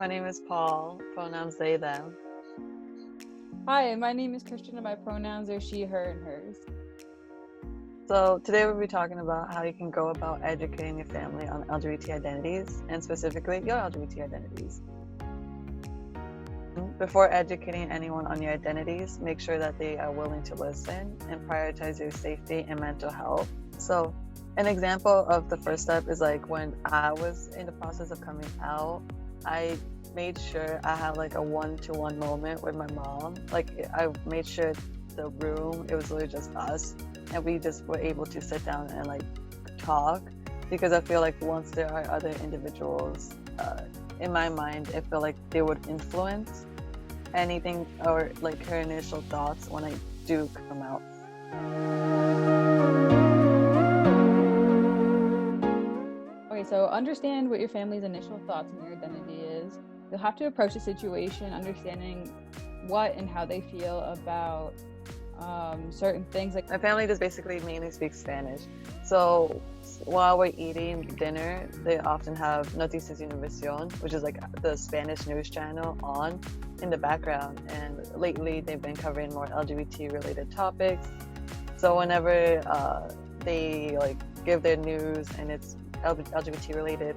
My name is Paul, pronouns they, them. Hi, my name is Christian and my pronouns are she, her, and hers. So today we'll be talking about how you can go about educating your family on LGBT identities, and specifically your LGBT identities. Before educating anyone on your identities, make sure that they are willing to listen and prioritize your safety and mental health. So an example of the first step is like when I was in the process of coming out, I made sure I had like a one-to-one moment with my mom. Like I made sure the room, it was literally just us, and we just were able to sit down and like talk, because I feel like once there are other individuals, in my mind, I feel like they would influence anything or like her initial thoughts when I do come out. Okay, so understand what your family's initial thoughts on your identity is. You'll have to approach the situation understanding what and how they feel about certain things. Like My family just basically mainly speaks Spanish. So while we're eating dinner, they often have Noticias Univision, which is like the Spanish news channel, on in the background. And lately they've been covering more LGBT related topics. So whenever they like give their news and it's LGBT related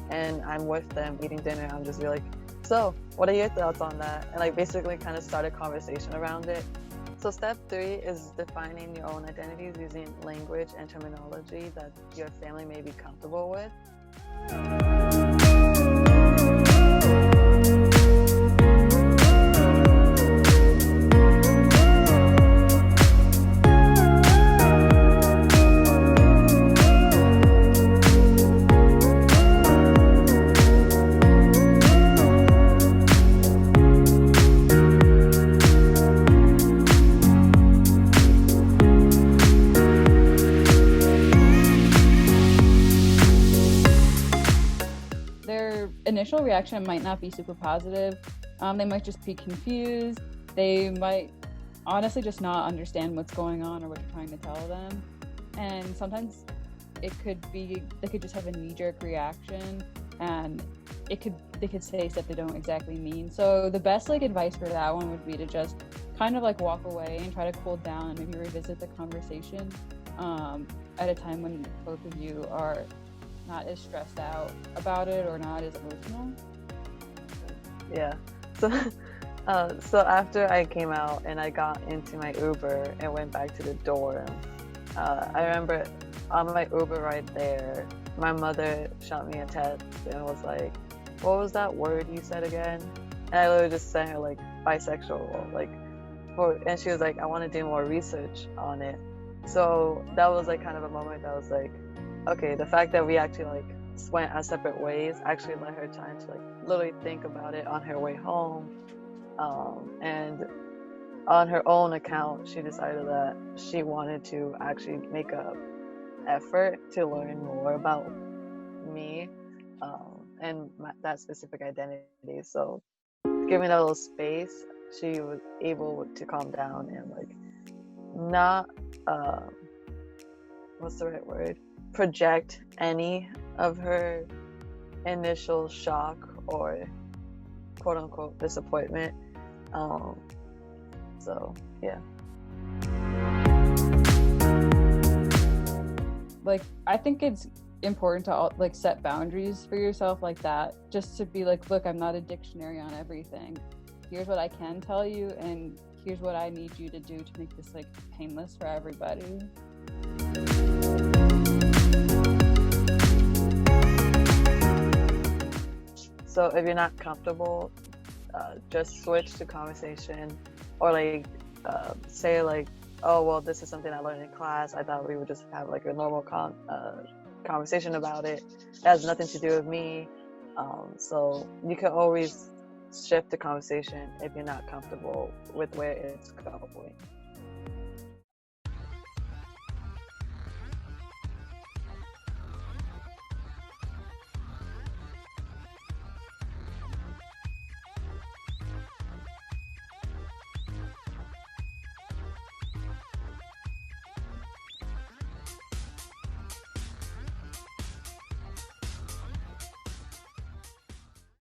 and I'm with them eating dinner, I'm just be like, so what are your thoughts on that? And like basically kind of start a conversation around it. So step 3 is defining your own identities using language and terminology that your family may be comfortable with. their initial reaction might not be super positive. They might just be confused. They might honestly just not understand what's going on or what you're trying to tell them. And sometimes they could just have a knee-jerk reaction, and they could say stuff they don't exactly mean. So the best advice for that one would be to just kind of walk away and try to cool down and maybe revisit the conversation at a time when both of you are not as stressed out about it or not as emotional. Yeah. So after I came out and I got into my Uber and went back to the dorm, I remember on my Uber ride there, my mother shot me a text and was like, what was that word you said again? And I literally just sent her bisexual, and she was like, I want to do more research on it. So that was kind of a moment that was like, okay, the fact that we actually went our separate ways actually let her time to literally think about it on her way home. And on her own account, she decided that she wanted to actually make a effort to learn more about me and that specific identity. So giving that little space, she was able to calm down and not what's the right word, project any of her initial shock or quote unquote disappointment. So yeah. I think it's important to set boundaries for yourself like that, just to be look, I'm not a dictionary on everything. Here's what I can tell you, and here's what I need you to do to make this painless for everybody. So if you're not comfortable, just switch the conversation, or say oh well, this is something I learned in class. I thought we would just have a normal conversation about it. It has nothing to do with me. So you can always shift the conversation if you're not comfortable with where it's going.